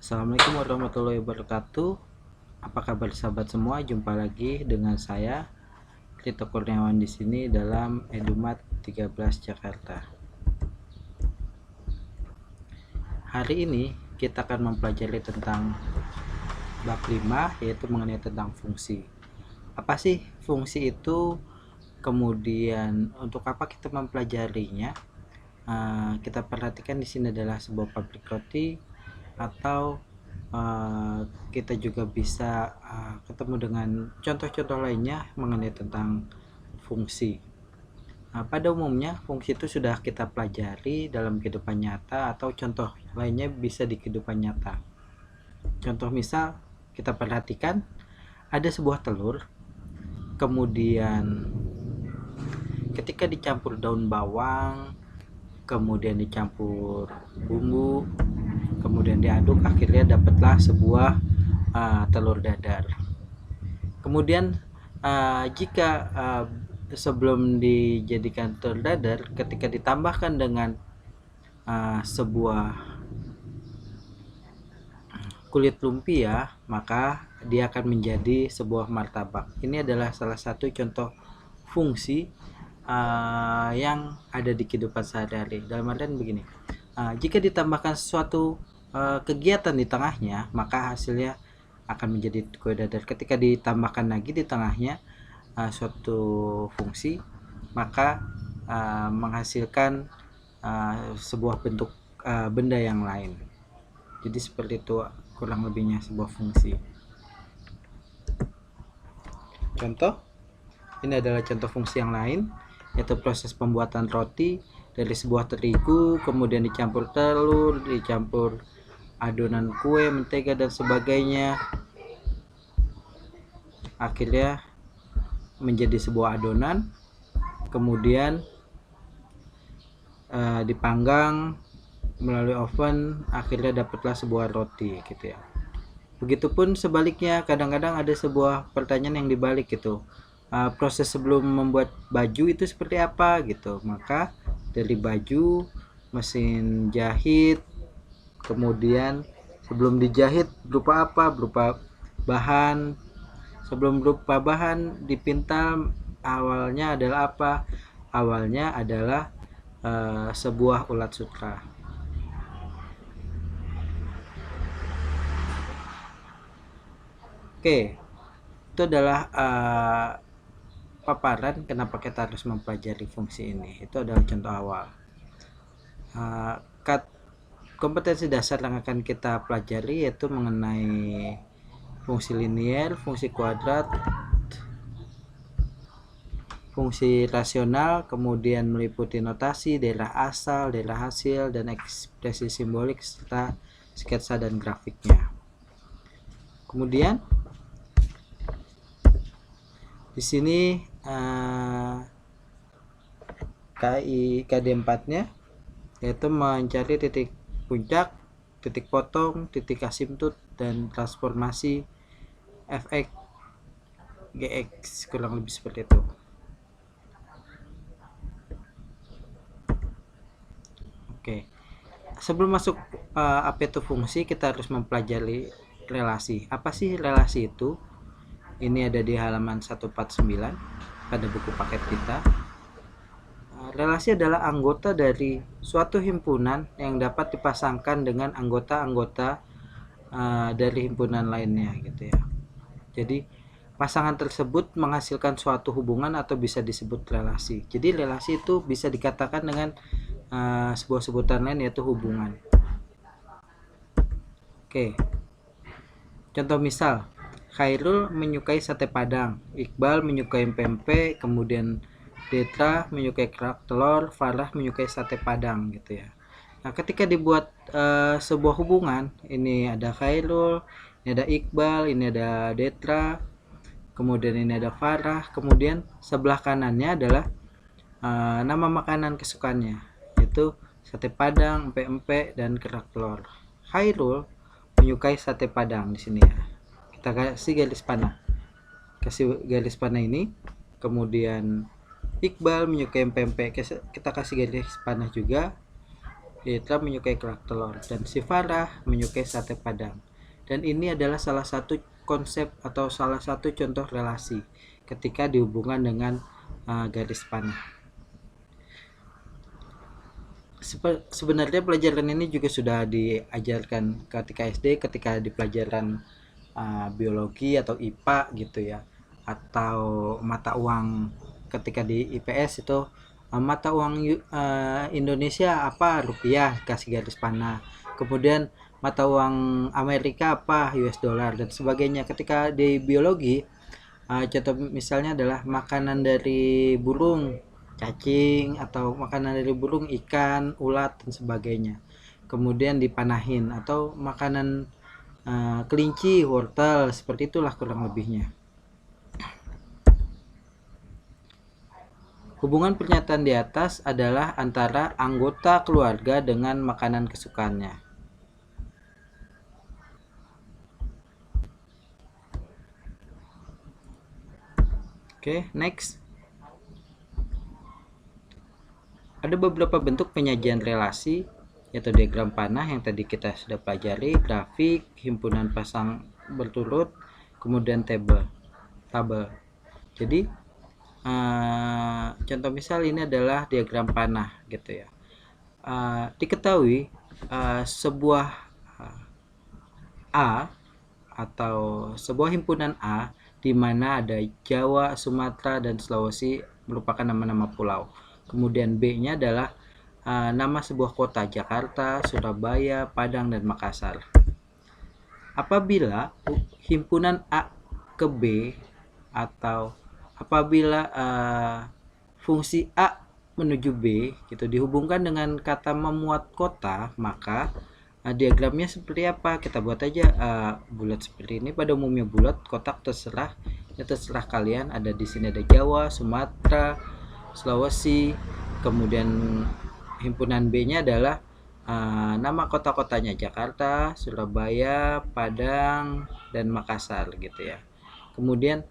Assalamualaikum warahmatullahi wabarakatuh. Apa kabar sahabat semua? Jumpa lagi dengan saya Tito Kurniawan di sini dalam Edumat 13 Jakarta. Hari ini kita akan mempelajari tentang bab 5, yaitu mengenai tentang fungsi. Apa sih fungsi itu? Kemudian untuk apa kita mempelajarinya? Kita perhatikan di sini adalah sebuah pabrik roti, atau kita juga bisa ketemu dengan contoh-contoh lainnya mengenai tentang fungsi. Pada umumnya fungsi itu sudah kita pelajari dalam kehidupan nyata, atau contoh lainnya bisa di kehidupan nyata. Contoh misal, kita perhatikan ada sebuah telur, kemudian ketika dicampur daun bawang, kemudian dicampur bumbu, kemudian diaduk, akhirnya dapatlah sebuah telur dadar. Kemudian jika sebelum dijadikan telur dadar, ketika ditambahkan dengan sebuah kulit lumpia, maka dia akan menjadi sebuah martabak. Ini adalah salah satu contoh fungsi yang ada di kehidupan sehari-hari. Dalam artian begini, jika ditambahkan sesuatu kegiatan di tengahnya, maka hasilnya akan menjadi kue dadar. Ketika ditambahkan lagi di tengahnya suatu fungsi, maka menghasilkan sebuah bentuk benda yang lain. Jadi seperti itu kurang lebihnya sebuah fungsi. Contoh, ini adalah contoh fungsi yang lain, yaitu proses pembuatan roti dari sebuah terigu, kemudian dicampur telur, dicampur adonan kue, mentega dan sebagainya, akhirnya menjadi sebuah adonan, kemudian dipanggang melalui oven, akhirnya dapatlah sebuah roti gitu ya. Begitupun sebaliknya, kadang-kadang ada sebuah pertanyaan yang dibalik gitu, proses sebelum membuat baju itu seperti apa gitu. Maka dari baju, mesin jahit, kemudian sebelum dijahit berupa apa, berupa bahan, sebelum berupa bahan dipintal, awalnya adalah apa? Awalnya adalah sebuah ulat sutra. Oke, itu adalah paparan kenapa kita harus mempelajari fungsi ini. Itu adalah contoh awal. Kompetensi dasar yang akan kita pelajari yaitu mengenai fungsi linier, fungsi kuadrat, fungsi rasional, kemudian meliputi notasi, daerah asal, daerah hasil, dan ekspresi simbolik serta sketsa dan grafiknya. Kemudian di sini KD4-nya yaitu mencari titik puncak, titik potong, titik asimtut, dan transformasi fx gx, kurang lebih seperti itu. Oke, sebelum masuk apa itu fungsi, kita harus mempelajari relasi. Apa sih relasi itu? Ini ada di halaman 149 pada buku paket kita. Relasi adalah anggota dari suatu himpunan yang dapat dipasangkan dengan anggota-anggota dari himpunan lainnya gitu ya. Jadi pasangan tersebut menghasilkan suatu hubungan atau bisa disebut relasi. Jadi relasi itu bisa dikatakan dengan sebuah sebutan lain, yaitu hubungan. Oke, contoh misal, Khairul menyukai sate padang, Iqbal menyukai pempek, kemudian Detra menyukai kerak telur, Farah menyukai sate padang gitu ya. Nah, ketika dibuat sebuah hubungan, ini ada Khairul, ini ada Iqbal, ini ada Detra, kemudian ini ada Farah, kemudian sebelah kanannya adalah nama makanan kesukaannya, yaitu sate padang, empek-empek, dan kerak telur. Khairul menyukai sate padang di sini ya. Kita kasih garis panah. Kasih garis panah ini. Kemudian Iqbal menyukai empek-empek, kita kasih garis panah juga. Detra menyukai kerak telur, dan si Farah menyukai sate Padang. Dan ini adalah salah satu konsep atau salah satu contoh relasi ketika dihubungkan dengan garis panah. Sebenarnya pelajaran ini juga sudah diajarkan ketika SD, ketika di pelajaran biologi atau IPA gitu ya, atau mata uang ketika di IPS itu mata uang Indonesia apa, rupiah, kasih garis panah. Kemudian mata uang Amerika apa, US dollar dan sebagainya. Ketika di biologi contoh misalnya adalah makanan dari burung, cacing, atau makanan dari burung, ikan, ulat dan sebagainya. Kemudian dipanahin, atau makanan kelinci, wortel, seperti itulah kurang lebihnya. Hubungan pernyataan di atas adalah antara anggota keluarga dengan makanan kesukaannya. Oke, next. Ada beberapa bentuk penyajian relasi, yaitu diagram panah yang tadi kita sudah pelajari, grafik, himpunan pasang berturut, kemudian tabel. Jadi contoh misal ini adalah diagram panah gitu ya. Diketahui sebuah A atau sebuah himpunan A di mana ada Jawa, Sumatera, dan Sulawesi merupakan nama-nama pulau. Kemudian B-nya adalah nama sebuah kota, Jakarta, Surabaya, Padang, dan Makassar. Apabila himpunan A ke B, atau apabila fungsi A menuju B gitu dihubungkan dengan kata memuat kota, maka diagramnya seperti apa? Kita buat aja bulat seperti ini. Pada umumnya bulat, kotak terserah. Ya terserah kalian. Ada di sini ada Jawa, Sumatera, Sulawesi. Kemudian himpunan B-nya adalah nama kota-kotanya Jakarta, Surabaya, Padang, dan Makassar gitu ya. Kemudian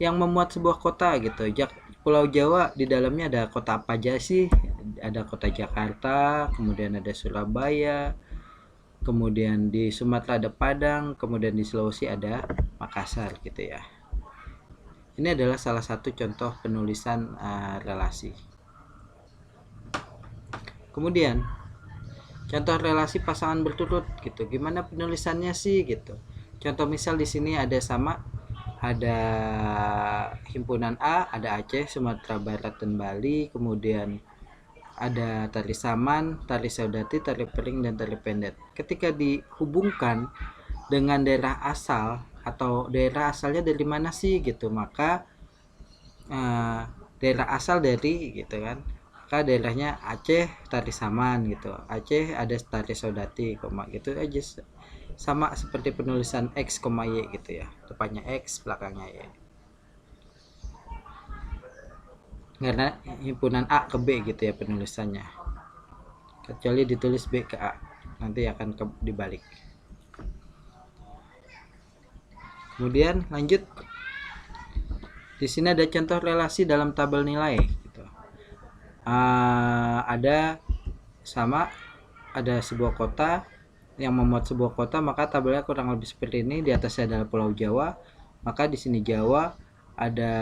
yang memuat sebuah kota gitu. Pulau Jawa di dalamnya ada kota apa aja sih? Ada kota Jakarta, kemudian ada Surabaya, kemudian di Sumatera ada Padang, kemudian di Sulawesi ada Makassar gitu ya. Ini adalah salah satu contoh penulisan relasi. Kemudian contoh relasi pasangan berturut gitu. Gimana penulisannya sih gitu. Contoh misal di sini ada ada himpunan A, ada Aceh, Sumatera Barat, dan Bali. Kemudian ada tali saman, tali saudati, tali pering, dan tali pendet. Ketika dihubungkan dengan daerah asal atau daerah asalnya dari mana sih gitu, maka daerah asal dari gitu kan, maka daerahnya Aceh, tali saman gitu. Aceh ada tali saudati, koma gitu aja, sama seperti penulisan X, Y gitu ya, depannya X, belakangnya Y. Karena himpunan A ke B gitu ya penulisannya, kecuali ditulis B ke A, nanti akan dibalik. Kemudian lanjut, di sini ada contoh relasi dalam tabel nilai gitu. Ada sebuah kota yang memuat sebuah kota, maka tabelnya kurang lebih seperti ini. Di atasnya adalah Pulau Jawa, maka di sini Jawa, ada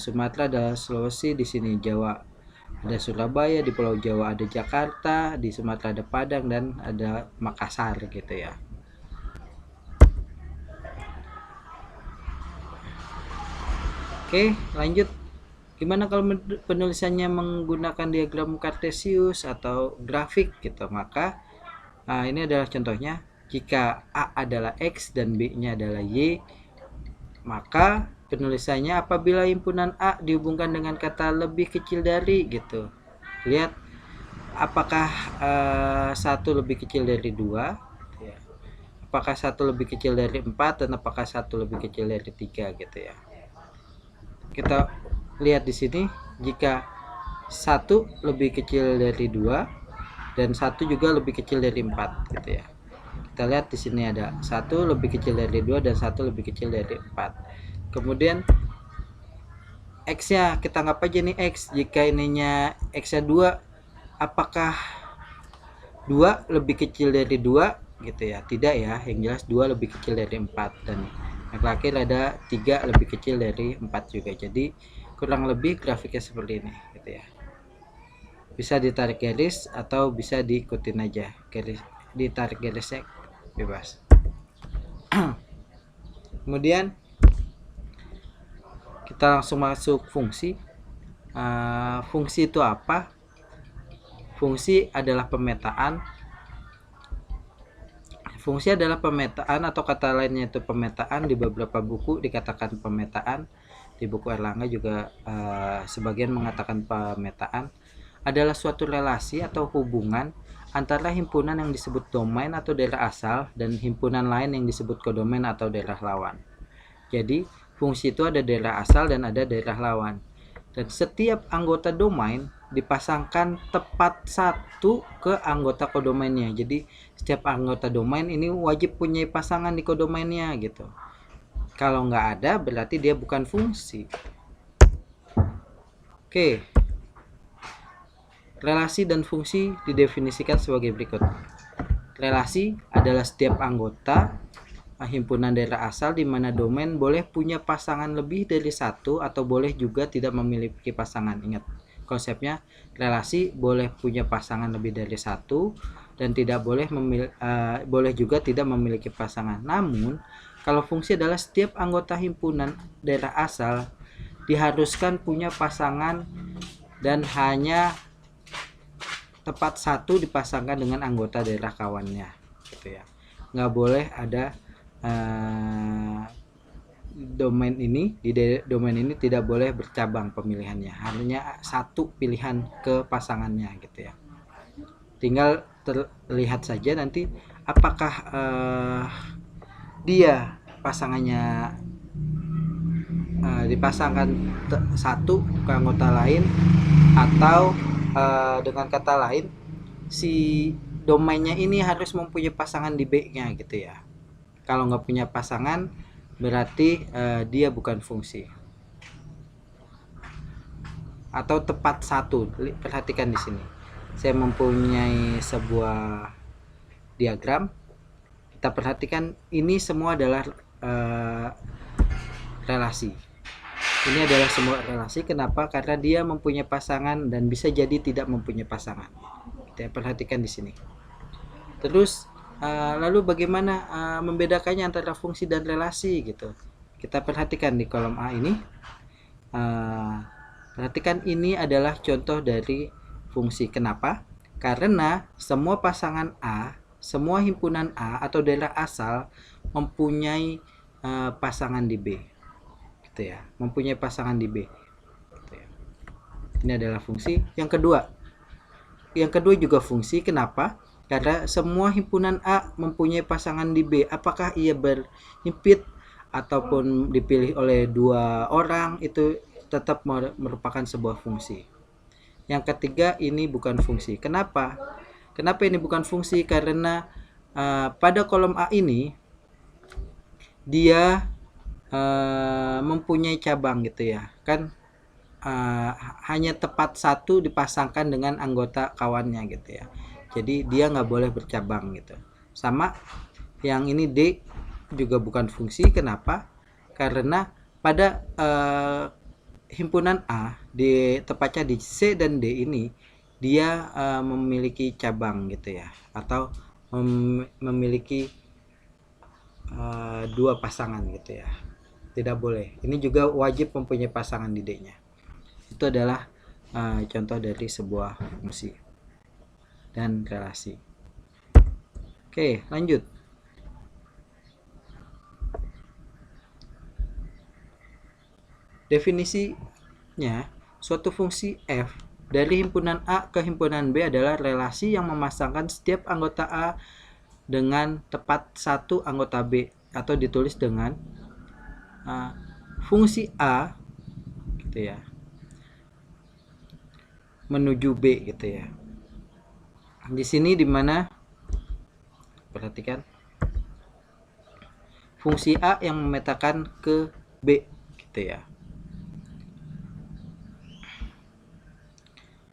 Sumatera, ada Sulawesi, di sini Jawa ada Surabaya, di Pulau Jawa ada Jakarta, di Sumatera ada Padang, dan ada Makassar gitu ya. Oke, lanjut. Gimana kalau penulisannya menggunakan diagram kartesius atau grafik gitu? Maka ini adalah contohnya. Jika A adalah X dan B-nya adalah Y, maka penulisannya apabila himpunan A dihubungkan dengan kata lebih kecil dari gitu. Lihat apakah satu lebih kecil dari 2, apakah satu lebih kecil dari 4, dan apakah satu lebih kecil dari 3 gitu ya. Kita lihat di sini, jika satu lebih kecil dari 2 dan satu juga lebih kecil dari 4 gitu ya. Kita lihat di sini ada satu lebih kecil dari 2 dan satu lebih kecil dari 4. Kemudian X-nya kita anggap aja nih X. Jika ininya X-nya 2, apakah 2 lebih kecil dari 2 gitu ya. Tidak ya, yang jelas 2 lebih kecil dari 4, dan yang terakhir ada 3 lebih kecil dari 4 juga. Jadi kurang lebih grafiknya seperti ini gitu ya. Bisa ditarik garis atau bisa diikutin aja garis, ditarik garisnya bebas. Kemudian kita langsung masuk fungsi. Fungsi itu apa? Fungsi adalah pemetaan. Fungsi adalah pemetaan, atau kata lainnya itu pemetaan. Di beberapa buku dikatakan pemetaan. Di buku Erlangga juga sebagian mengatakan pemetaan. Adalah suatu relasi atau hubungan antara himpunan yang disebut domain atau daerah asal dan himpunan lain yang disebut kodomain atau daerah lawan. Jadi fungsi itu ada daerah asal dan ada daerah lawan. Dan setiap anggota domain dipasangkan tepat satu ke anggota kodomainnya. Jadi setiap anggota domain ini wajib punya pasangan di kodomainnya gitu. Kalau nggak ada berarti dia bukan fungsi. Oke. Relasi dan fungsi didefinisikan sebagai berikut. Relasi adalah setiap anggota himpunan daerah asal di mana domain boleh punya pasangan lebih dari satu atau boleh juga tidak memiliki pasangan. Ingat, konsepnya relasi boleh punya pasangan lebih dari satu dan tidak boleh boleh juga tidak memiliki pasangan. Namun, kalau fungsi adalah setiap anggota himpunan daerah asal diharuskan punya pasangan dan hanya tepat satu dipasangkan dengan anggota daerah kawannya gitu ya. Nggak boleh ada domain ini, di domain ini tidak boleh bercabang pemilihannya, hanya satu pilihan ke pasangannya gitu ya. Tinggal terlihat saja nanti apakah dia pasangannya dipasangkan satu ke anggota lain, atau dengan kata lain si domainnya ini harus mempunyai pasangan di B-nya gitu ya. Kalau nggak punya pasangan berarti dia bukan fungsi. Atau tepat satu. Perhatikan di sini. Saya mempunyai sebuah diagram. Kita perhatikan ini semua adalah relasi. Ini adalah semua relasi. Kenapa? Karena dia mempunyai pasangan dan bisa jadi tidak mempunyai pasangan. Kita perhatikan di sini. Terus lalu bagaimana membedakannya antara fungsi dan relasi gitu? Kita perhatikan di kolom A ini. Perhatikan ini adalah contoh dari fungsi. Kenapa? Karena semua pasangan A, semua himpunan A atau daerah asal mempunyai pasangan di B. Gitu ya. Mempunyai pasangan di B. Gitu ya. Ini adalah fungsi. Yang kedua juga fungsi. Kenapa? Karena semua himpunan A mempunyai pasangan di B. Apakah ia berhimpit ataupun dipilih oleh dua orang, itu tetap merupakan sebuah fungsi. Yang ketiga, ini bukan fungsi. Kenapa? Kenapa ini bukan fungsi? Karena pada kolom A ini dia mempunyai cabang gitu ya. Kan hanya tepat satu dipasangkan dengan anggota kawannya gitu ya. Jadi dia nggak boleh bercabang gitu. Sama yang ini D juga bukan fungsi. Kenapa? Karena pada himpunan A, tepatnya di C dan D ini, dia memiliki cabang gitu ya, atau memiliki dua pasangan gitu ya. Tidak boleh. Ini juga wajib mempunyai pasangan di D-nya. Itu adalah contoh dari sebuah fungsi dan relasi. Oke, lanjut. Definisinya, suatu fungsi F dari himpunan A ke himpunan B adalah relasi yang memasangkan setiap anggota A dengan tepat satu anggota B, atau ditulis dengan fungsi A gitu ya menuju B gitu ya. Di sini dimana perhatikan fungsi A yang memetakan ke B gitu ya.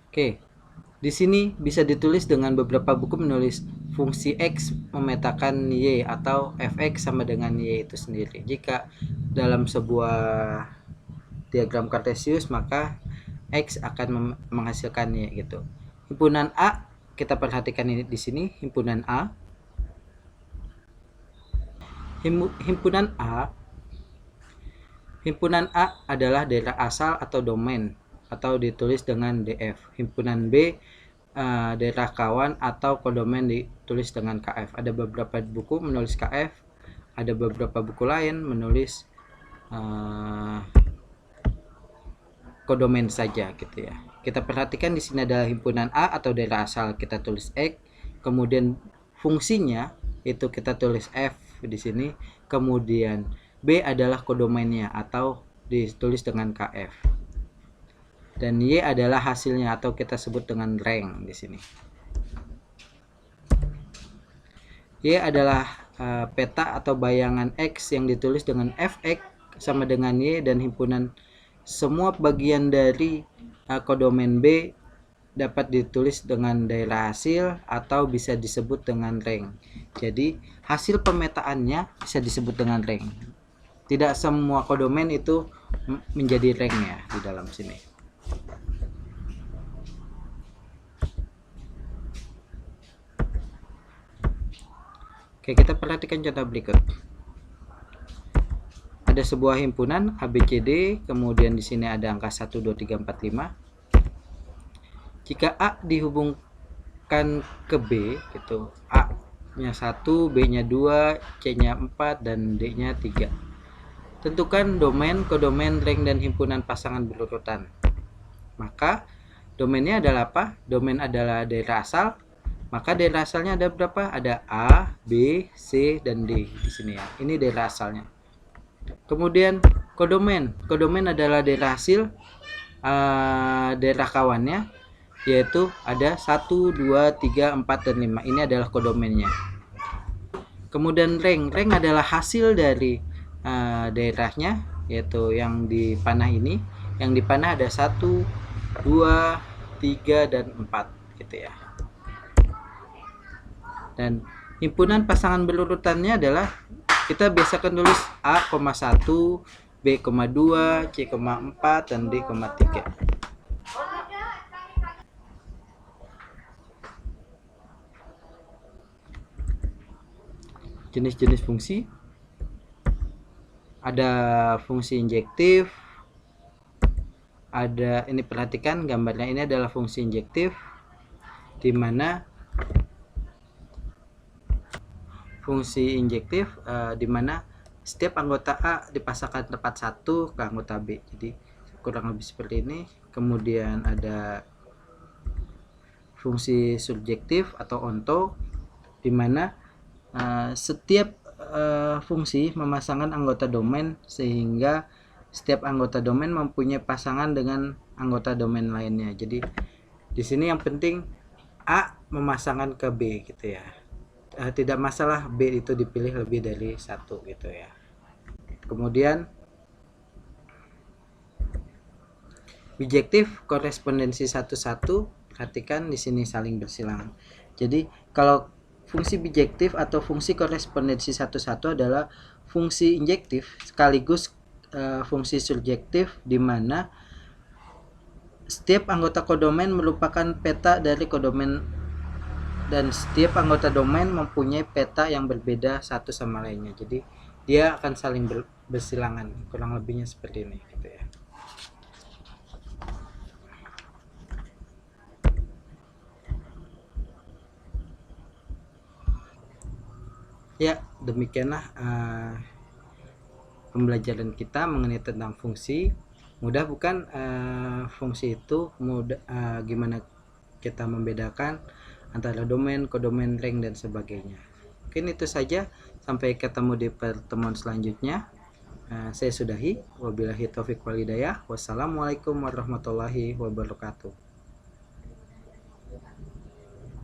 Oke, Di sini bisa ditulis dengan beberapa buku menulis fungsi X memetakan Y atau fx sama dengan Y itu sendiri. Jika dalam sebuah diagram kartesius maka X akan menghasilkan Y gitu. Himpunan A, kita perhatikan ini di sini, himpunan A. Himpunan A adalah daerah asal atau domain atau ditulis dengan DF. Himpunan B daerah kawan atau kodomen ditulis dengan KF. Ada beberapa buku menulis KF, ada beberapa buku lain menulis kodomen saja gitu ya. Kita perhatikan di sini adalah himpunan A atau daerah asal, kita tulis X, kemudian fungsinya itu kita tulis F di sini, kemudian B adalah kodomennya atau ditulis dengan KF. Dan Y adalah hasilnya atau kita sebut dengan rank di sini. Y adalah peta atau bayangan X yang ditulis dengan Fx sama dengan Y, dan himpunan semua bagian dari kodomen B dapat ditulis dengan daerah hasil atau bisa disebut dengan rank. Jadi hasil pemetaannya bisa disebut dengan rank. Tidak semua kodomen itu menjadi rank ya di dalam sini. Oke, kita perhatikan contoh berikut. Ada sebuah himpunan ABCD, kemudian di sini ada angka 1, 2, 3, 4, 5. Jika A dihubungkan ke B, gitu, A-nya 1, B-nya 2, C-nya 4, dan D-nya 3. Tentukan domain, kodomen, rank, dan himpunan pasangan berurutan. Maka domainnya adalah apa? Domain adalah daerah asal. Maka daerah asalnya ada berapa? Ada A, B, C, dan D di sini ya. Ini daerah asalnya. Kemudian kodomen. Kodomen adalah daerah hasil daerah kawannya, yaitu ada 1, 2, 3, 4, dan 5. Ini adalah kodomennya. Kemudian rank. Rank adalah hasil dari daerahnya, yaitu yang dipanah ini. Yang dipanah ada 1, 2, 3, dan 4 gitu ya. Dan himpunan pasangan berurutannya adalah kita biasakan tulis A,1, B,2, C,4, dan D,3. Jenis-jenis fungsi. Ada fungsi injektif. Ada, ini perhatikan gambarnya, ini adalah fungsi injektif, di mana fungsi injektif di mana setiap anggota A dipasangkan tempat 1 ke anggota B. Jadi kurang lebih seperti ini. Kemudian ada fungsi subjektif atau onto, di mana setiap fungsi memasangkan anggota domain sehingga setiap anggota domain mempunyai pasangan dengan anggota domain lainnya. Jadi di sini yang penting A memasangkan ke B gitu ya. Tidak masalah B itu dipilih lebih dari 1 gitu ya. Kemudian bijektif korespondensi 1-1, perhatikan di sini saling bersilangan. Jadi kalau fungsi bijektif atau fungsi korespondensi 1-1 adalah fungsi injektif sekaligus fungsi subjektif, di mana setiap anggota kodomen merupakan peta dari kodomen dan setiap anggota domain mempunyai peta yang berbeda satu sama lainnya. Jadi dia akan saling bersilangan, kurang lebihnya seperti ini gitu ya. Ya, demikianlah pembelajaran kita mengenai tentang fungsi. Mudah bukan fungsi itu gimana kita membedakan antara domain, kodomen, rank, dan sebagainya. Mungkin itu saja. Sampai ketemu di pertemuan selanjutnya. Saya sudahi. Wabillahi taufiq wal hidayah. Wassalamualaikum warahmatullahi wabarakatuh.